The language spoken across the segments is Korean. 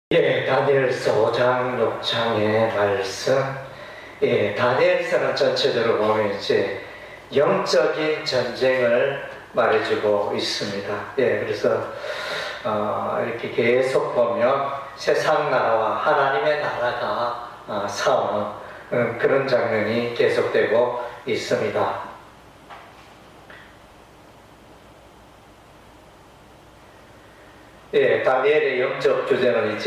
다니엘서 5장 6장의 말씀. 다니엘서는 전체적으로 보면 이제 영적인 전쟁을 말해주고 있습니다. 그래서 이렇게 계속 보면 세상 나라와 하나님의 나라가 싸우는 그런 장면이 계속되고 있습니다. 다니엘의 영적 주제는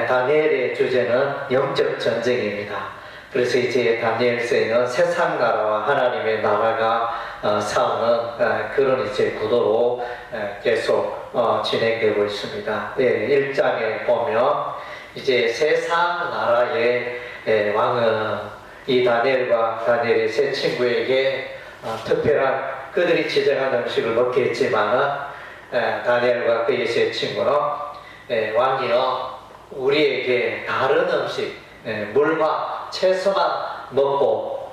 다니엘의 주제는 영적 전쟁입니다. 그래서 이제 다니엘서에는 세상 나라와 하나님의 나라가 싸우는 그런 구도로 계속 진행되고 있습니다. 1장에 보면 이제 세상 나라의 왕은 이 다니엘과 다니엘의 세 친구에게 특별한 그들이 지정한 음식을 먹게 했지만 다니엘과 그의 세 친구는 왕이여 우리에게 다른 음식 물과 채소만 먹고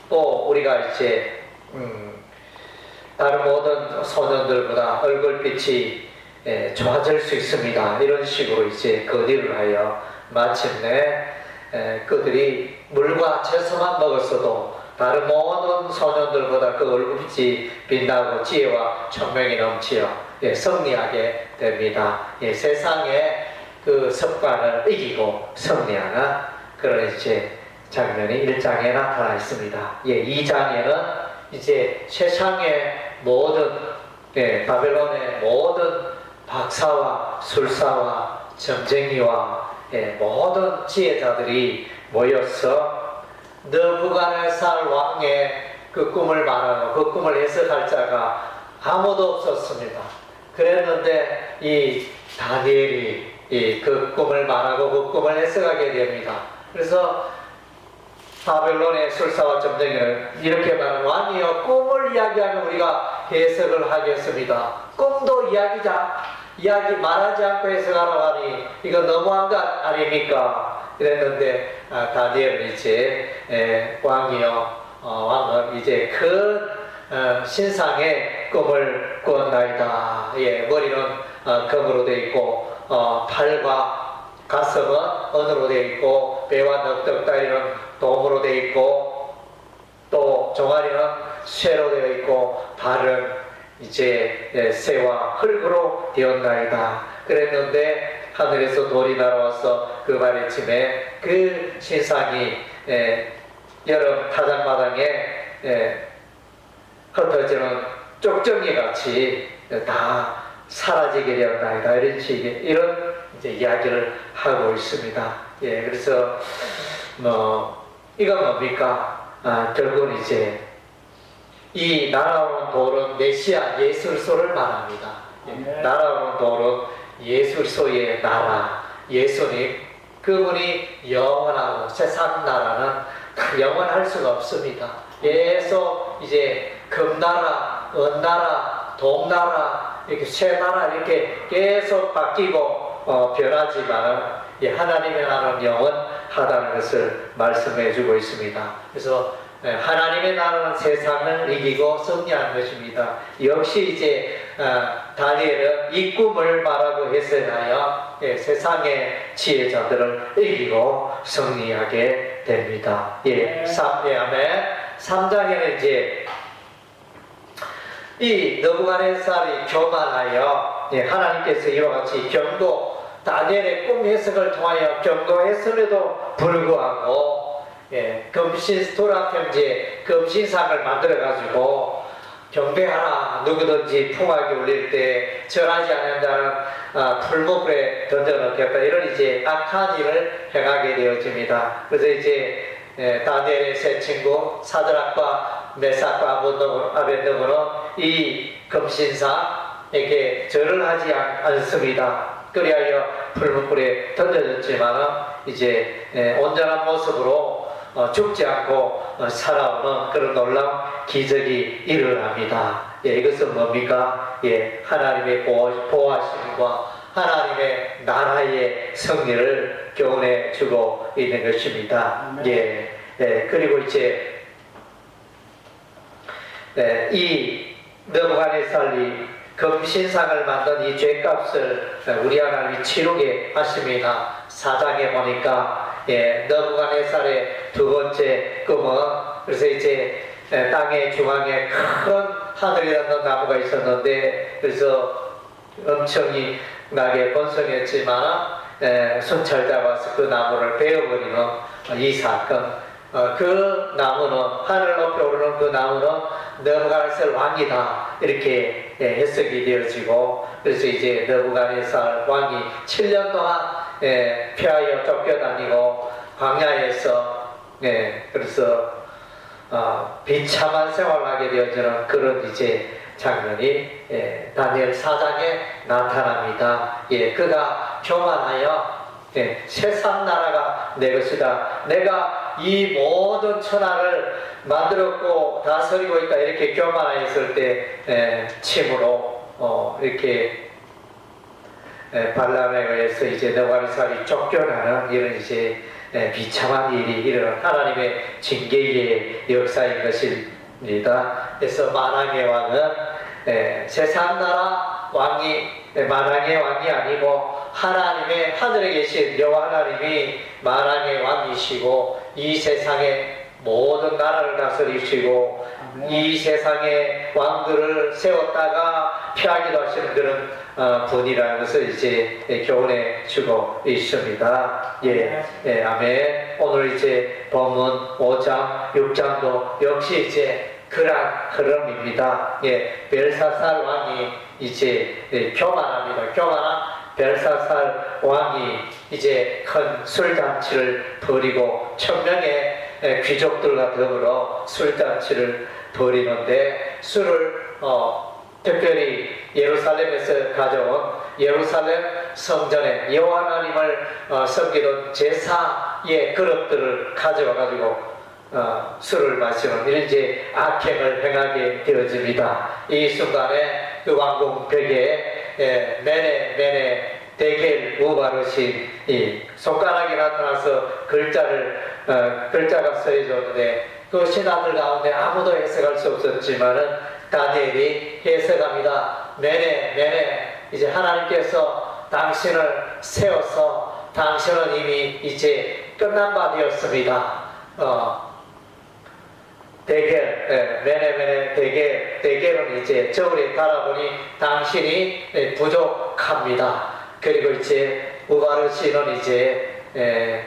또 우리가 다른 모든 소년들보다 얼굴빛이 좋아질 수 있습니다. 이런 식으로 건의를 하여 마침내 그들이 물과 채소만 먹었어도 다른 모든 소년들보다 그 얼굴빛이 빛나고 지혜와 총명이 넘치어 승리하게 됩니다. 세상의 그 습관을 이기고 승리하는 그런 장면이 1장에 나타나 있습니다. 2장에는 세상의 모든 바벨론의 모든 박사와 술사와 점쟁이와 모든 지혜자들이 모여서 느부갓네살 왕의 그 꿈을 말하고 그 꿈을 해석할 자가 아무도 없었습니다. 그랬는데 이 다니엘이 그 꿈을 말하고 그 꿈을 해석하게 됩니다. 그래서 바벨론의 술사와 점쟁이는 이렇게 말하는 왕이여 꿈을 이야기하면 우리가 해석을 하겠습니다. 꿈도 이야기 말하지 않고 해석하라고 하니 이거 너무한 것 아닙니까? 이랬는데 다니엘은 왕이여 왕은 큰 신상의 꿈을 꾸었나이다. 머리는 금으로 되어 있고 팔과 가슴은 은으로 되어 있고 배와 넉넉다리는 동으로 되어 있고 또 종아리는 쇠로 되어 있고 발은 새와 흙으로 되었나이다. 그랬는데 하늘에서 돌이 날아와서 그 발에침에 그 신상이 여름 타작마당에 흩어지는 쪽정이 같이 다 사라지게 되었나이다. 이런 이야기를 하고 있습니다. 그래서 이건 뭡니까? 결국은 이 날아오는 돌은 메시아 예술소를 말합니다. 날아오는 돌은 예술소의 나라, 예수님, 그분이 영원하고 세상 나라는 영원할 수가 없습니다. 계속 금나라, 은나라, 동나라, 이렇게 새 나라 이렇게 계속 바뀌고 변하지만 하나님의 나라는 영원하다는 것을 말씀해 주고 있습니다. 그래서 하나님의 나라는 세상을 이기고 승리하는 것입니다. 역시 다니엘은 이 꿈을 말하고 해석하여 세상의 지혜자들을 이기고 승리하게 됩니다. 아멘. 3장에는 이 느부갓네살이 교만하여 하나님께서 이와 같이 다니엘의 꿈 해석을 통하여 경고했음에도 불구하고 금신 토라편지에 금신상을 만들어가지고 경배하라. 누구든지 풍악이 울릴 때 절하지 않는 자는 풀목불에 던져넣겠다. 이런 악한 일을 행하게 되어집니다. 그래서 다니엘의 세 친구 사드락과 메삭과 아벤느고는 이 금신상에게 절을 하지 않습니다. 그리하여 풀목불에 던져졌지만 온전한 모습으로 죽지 않고 살아오는 그런 놀라운 기적이 일어납니다. 이것은 뭡니까? 하나님의 보호하심과 하나님의 나라의 승리를 교훈해 주고 있는 것입니다. 그리고 이 느부갓네살이 금신상을 만든 이 죄값을 우리 하나님이 치르게 하십니다. 4장에 보니까 느부갓네살의 두 번째 꿈은 그래서 이제 땅의 중앙에 큰 하늘이 닿는 나무가 있었는데 그래서 엄청나게 번성했지만 순찰 잡아서 그 나무를 베어버리는 이 사건. 그 나무는 하늘 높이 오르는 그 나무는 느부갓네살 왕이다 이렇게 해석이 되어지고 그래서 이제 느부갓네살 왕이 7년 동안 피하여 쫓겨다니고 광야에서 그래서 비참한 생활을 하게 되어지는 그런 이제 장면이 다니엘 4장에 나타납니다. 그가 교만하여 세상 나라가 내 것이다. 내가 이 모든 천하를 만들었고 다스리고 있다. 이렇게 교만하였을 때 침으로 이렇게 발람에 의해서 이제 느부갓네살이 쫓겨나는 이런 이제 비참한 일이 일어난 하나님의 징계의 역사인 것입니다. 그래서 만왕의 왕은 세상 나라 왕이 만왕의 왕이 아니고 하나님의 하늘에 계신 여호와 하나님이 만왕의 왕이시고 이 세상의 모든 나라를 다스리시고 이 세상의 왕들을 세웠다가 피하기도 하시는 그런 분이라는 것을 이제 교훈해 주고 있습니다. 아멘. 오늘 이제 본문 5장, 6장도 역시 이제 그러한 흐름입니다. 벨사살 왕이 이제 교만합니다. 교만한 벨사살 왕이 이제 큰 술잔치를 벌이고 1000명의 귀족들과 더불어 술잔치를 벌이는데 술을 특별히 예루살렘에서 가져온 예루살렘 성전에 여호와 하나님을 섬기던 제사의 그릇들을 가져와 가지고 술을 마시는 이런 이제 악행을 행하게 되어집니다. 이 순간에 그 왕궁 벽에 메네 데겔 우바르신 이 손가락이 나타나서 글자가 써있었는데 그 신하들 가운데 아무도 해석할 수 없었지만은 다니엘이 해석합니다. 메네 이제 하나님께서 당신을 세워서 당신은 이미 이제 끝난 바 되었습니다. 메네 데겔은 이제 저울에 달아보니 당신이 부족합니다. 그리고 이제 우바르시는 이제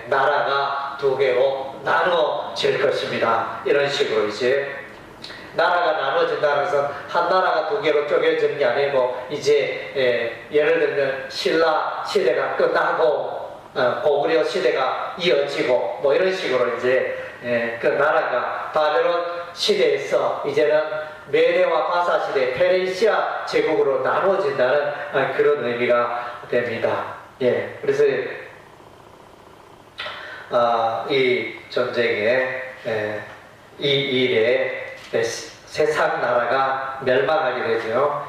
나라가 두 개로 나눠질 것입니다. 이런 식으로 이제 나라가 나눠진다는 것은 한 나라가 두 개로 쪼개지는 게 아니고 이제 예를 들면 신라 시대가 끝나고 고구려 시대가 이어지고 뭐 이런 식으로 이제 그 나라가 바벨론 시대에서 이제는 메대와 바사 시대 페르시아 제국으로 나눠진다는 그런 의미가 됩니다. 그래서 이 전쟁에 이 일에 세상 나라가 멸망하게 되죠.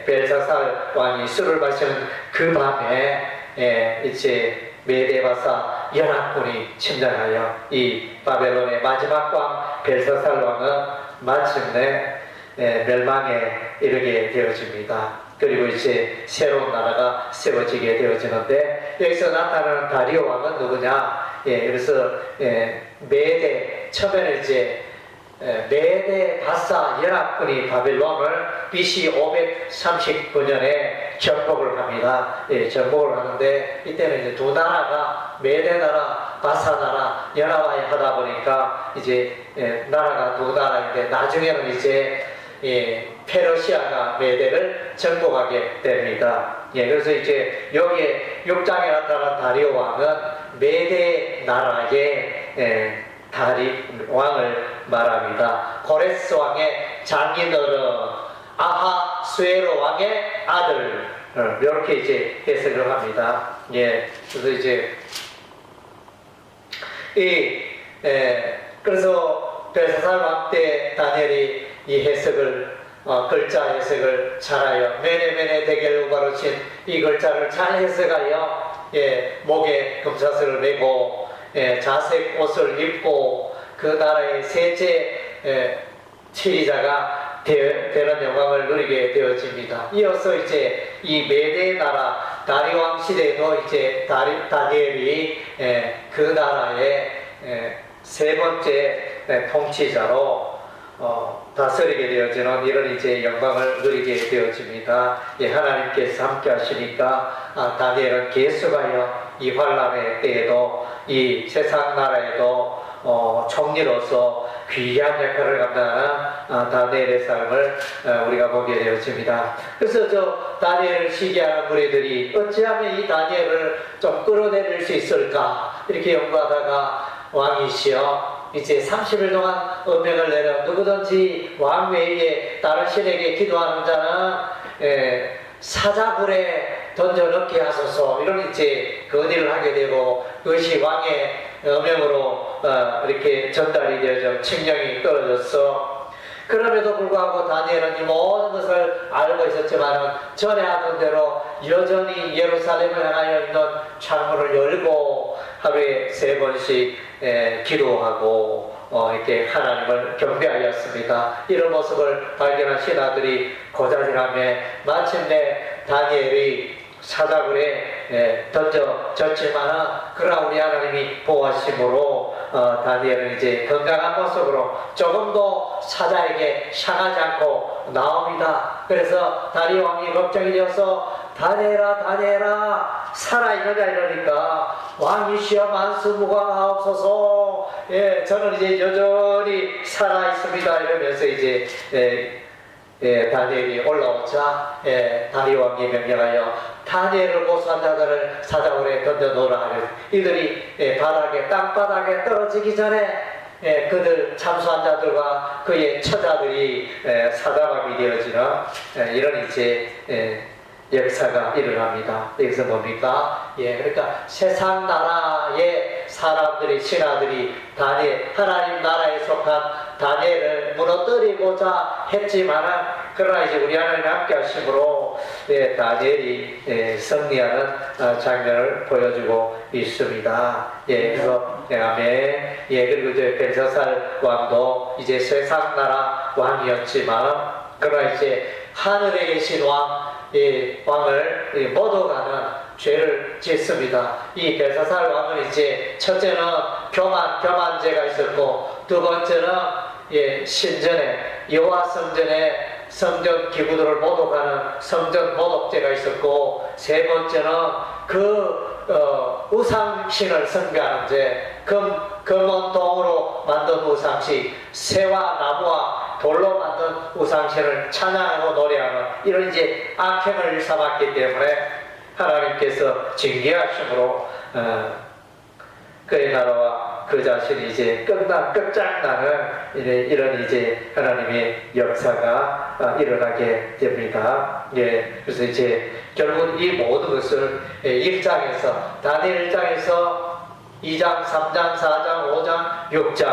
벨사살 왕이 술을 마시는 그 밤에 이제 메데바사 연합군이 침략하여 이 바벨론의 마지막 왕 벨사살 왕은 마침내 멸망에 이르게 되어집니다. 그리고 이제 새로운 나라가 세워지게 되어지는데 여기서 나타나는 다리오 왕은 누구냐? 그래서 메데 처음에는 이제 메데 바사 연합군이 바벨론을 BC 539년에 정복을 합니다. 정복을 하는데 이때는 이제 두 나라가 메데 나라, 바사 나라 연합하여 하다 보니까 이제 나라가 두 나라인데 나중에는 이제 페르시아가 메데를 정복하게 됩니다. 그래서 이제 여기에 6장에 나타난 다리오 왕은 메데 나라의 왕을 말합니다. 고레스 왕의 장인어른 아하수에로 왕의 아들 이렇게 이제 해석을 합니다. 그래서 이제 그래서 벨사살 왕 때 다니엘이 이 해석을 글자 해석을 잘하여 메네 데겔 우바르신 이 글자를 잘 해석하여 목에 금사슬을 메고 자색 옷을 입고 그 나라의 셋째 치리자가 되는 영광을 누리게 되어집니다. 이어서 이제 이 메대 나라 다리왕 시대에도 이제 다니엘이 그 나라의 세 번째 통치자로 다스리게 되어지는 이런 이제 영광을 누리게 되어집니다. 하나님께서 함께 하시니까 다니엘은 계속하여 이 환란의 때에도 이 세상 나라에도 총리로서 귀한 역할을 감당하는 다니엘의 삶을 우리가 보게 되어집니다. 그래서 저 다니엘을 시기하는 무리들이 어찌하면 이 다니엘을 좀 끌어내릴 수 있을까 이렇게 연구하다가 왕이시여 이제 30일 동안 음명을 내려 누구든지 왕 외에 다른 신에게 기도하는 자는 사자굴에 던져 넣게 하소서 이런 이제 건의를 하게 되고 그것이 왕의 음명으로 이렇게 전달이 되어져 칙령이 떨어졌어. 그럼에도 불구하고 다니엘은 이 모든 것을 알고 있었지만 전에 하던 대로 여전히 예루살렘을 향하여 있는 창문을 열고 하루에 3번씩 기도하고 이렇게 하나님을 경배하였습니다. 이런 모습을 발견한 신하들이 고자질하며 마침내 다니엘이 사자굴에 던져졌지만은 그러나 우리 하나님이 보호하심으로 다니엘은 이제 건강한 모습으로 조금도 사자에게 향하지 않고 나옵니다. 그래서 다리 왕이 걱정이 되어서 다니엘아 다니엘아 살아있느냐 이러니까 왕이시여 만수무강하옵소서 저는 이제 여전히 살아있습니다 이러면서 이제 다니엘이 올라오자 다리 왕이 명령하여 다니엘을 고소한 자들을 사자굴에 던져놓으라 하면 이들이 바닥에 땅바닥에 떨어지기 전에 그들 참수한 자들과 그의 처자들이 사자밥이 되어지는 이런 이제 역사가 일어납니다. 여기서 뭡니까? 그러니까 세상 나라의 사람들이 신하들이 다니엘 하나님 나라에 속한 다니엘을 무너뜨리고자 했지만은 그러나 이제 우리 하나님 함께 하심으로 다니엘이 승리하는 장면을 보여주고 있습니다. 그래서 아멘. 그리고 이제 벨사살 왕도 이제 세상 나라 왕이었지만 그러나 이제 하늘에 계신 왕을 못어가는 죄를 짓습니다. 이 벨사살 왕은 이제 첫째는 교만죄가 있었고 두 번째는 신전에 여호와 성전에 성전 기구들을 모독하는 성전 모독죄가 있었고 세 번째는 우상신을 섬기는 죄, 금원동으로 만든 우상신, 새와 나무와 돌로 만든 우상신을 찬양하고 노래하는 이런 이제 악행을 삼았기 때문에 하나님께서 징계하심으로 그의 나라와 그 자신이 이제 끝장나는 이런 이제 하나님의 역사가 일어나게 됩니다. 그래서 이제 결국 이 모든 것을 1장에서 다니엘 1장에서 2장, 3장, 4장, 5장, 6장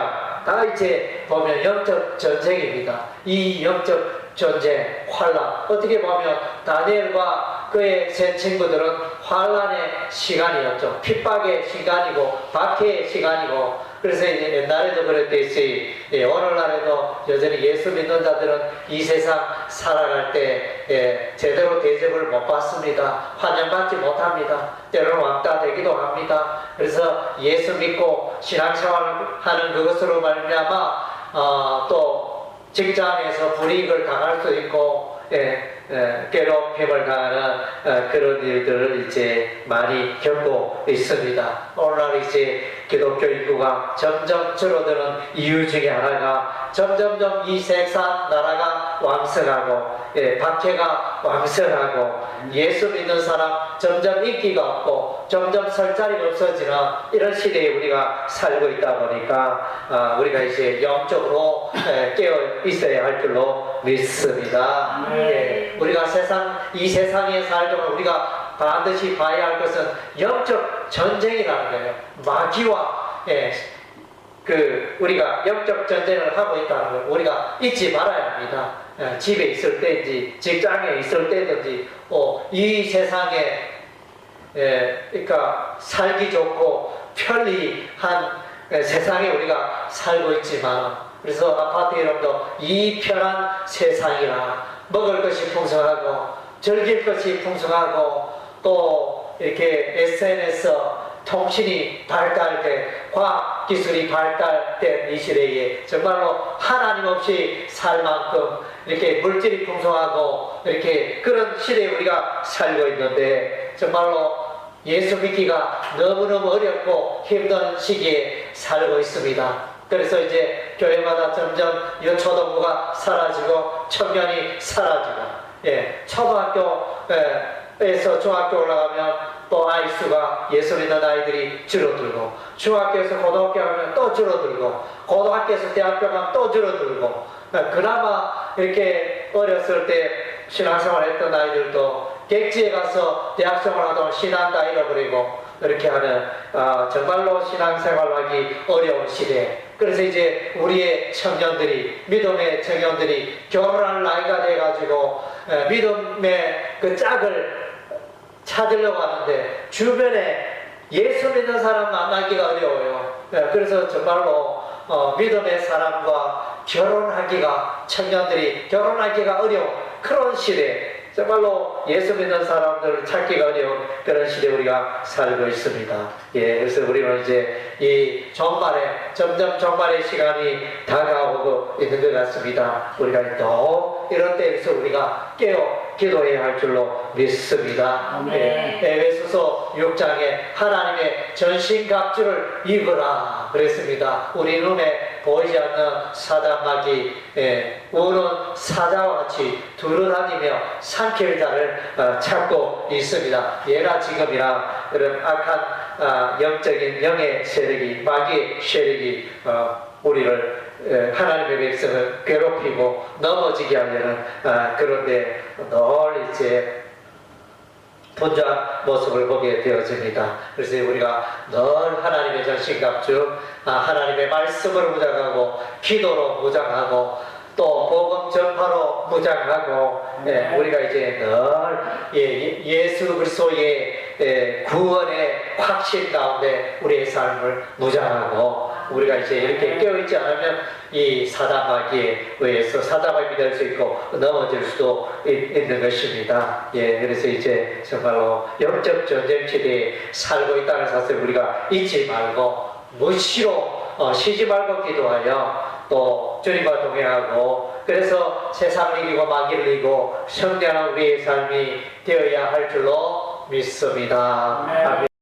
다 이제 보면 영적 전쟁입니다. 이 영적 전쟁, 환란 어떻게 보면 다니엘과 그의 세 친구들은 환란의 시간이었죠. 핍박의 시간이고 박해의 시간이고 그래서 이제 옛날에도 그랬듯이 오늘날에도 여전히 예수 믿는 자들은 이 세상 살아갈 때 제대로 대접을 못 받습니다. 환영받지 못합니다. 때로는 왕따 되기도 합니다. 그래서 예수 믿고 신앙생활을 하는 그것으로 말미암아 또 직장에서 불이익을 당할 수 있고 괴롭힘을 당하는 그런 일들을 이제 많이 겪고 있습니다. 오늘날 이제 기독교 인구가 점점 줄어드는 이유 중에 하나가 점점점 이 세상 나라가 왕성하고 박해가 왕성하고 예수 믿는 사람 점점 인기가 없고 점점 설 자리가 없어지는 이런 시대에 우리가 살고 있다 보니까 우리가 이제 영적으로 깨어 있어야 할 줄로 믿습니다. 우리가 이 세상에 살도록 우리가 반드시 봐야 할 것은 영적 전쟁이라는 거예요. 마귀와 우리가 영적 전쟁을 하고 있다는 걸 우리가 잊지 말아야 합니다. 집에 있을 때인지 직장에 있을 때든지 이 세상에 그러니까 살기 좋고 편리한 세상에 우리가 살고 있지만 그래서 아파트 이름도 이 편한 세상이라. 먹을 것이 풍성하고 즐길 것이 풍성하고 또 이렇게 SNS 통신이 발달돼 과학기술이 발달된 이 시대에 정말로 하나님 없이 살 만큼 이렇게 물질이 풍성하고 이렇게 그런 시대에 우리가 살고 있는데 정말로 예수 믿기가 너무너무 어렵고 힘든 시기에 살고 있습니다. 그래서 이제 교회마다 점점 유초등부가 사라지고 청년이 사라지고, 초등학교에서 중학교 올라가면 또 아이수가 예수 믿는 아이들이 줄어들고, 중학교에서 고등학교 가면 또 줄어들고, 고등학교에서 대학교 가면 또 줄어들고, 그나마 이렇게 어렸을 때 신앙생활 했던 아이들도 객지에 가서 대학생활 하다가 신앙 다 잃어버리고, 이렇게 하는 정말로 신앙생활하기 어려운 시대. 그래서 이제 우리의 청년들이 믿음의 청년들이 결혼할 나이가 돼가지고 믿음의 그 짝을 찾으려고 하는데 주변에 예수 믿는 사람 만나기가 어려워요. 그래서 정말로 믿음의 사람과 결혼하기가 청년들이 결혼하기가 어려운 그런 시대. 정말로 예수 믿는 사람들을 찾기가 어려운 그런 시대에 우리가 살고 있습니다. 그래서 우리는 이제 이 종말에, 점점 종말의 시간이 다가오고 있는 것 같습니다. 우리가 또 이런 때에서 우리가 깨어 기도해야 할 줄로 믿습니다. 에베소서 6장에 하나님의 전신갑주를 입으라 그랬습니다. 우리 눈에 보이지 않는 사단마귀 우는 사자와 같이 두루다니며 삼킬 자를 찾고 있습니다. 예나 지금이나 그런 악한 영적인 영의 세력이 마귀의 세력이 우리를 하나님의 백성을 괴롭히고 넘어지게 하려는 그런데 늘 이제 분주한 모습을 보게 되어집니다. 그래서 우리가 늘 하나님의 전신갑주, 하나님의 말씀으로 무장하고 기도로 무장하고 또 복음 전파로 무장하고 우리가 이제 늘 예수 그리스도의 구원의 확신 가운데 우리의 삶을 무장하고 우리가 이제 이렇게 깨어있지 않으면 이 사단마귀에 의해서 사단마귀 될 수 있고 넘어질 수도 있는 것입니다. 그래서 이제 정말로 영적 전쟁 시대에 살고 있다는 사실을 우리가 잊지 말고 무시로 쉬지 말고 기도하여 또 주님과 동행하고 그래서 세상을 이기고 마귀를 이기고 성장한 우리의 삶이 되어야 할 줄로 믿습니다. 아멘.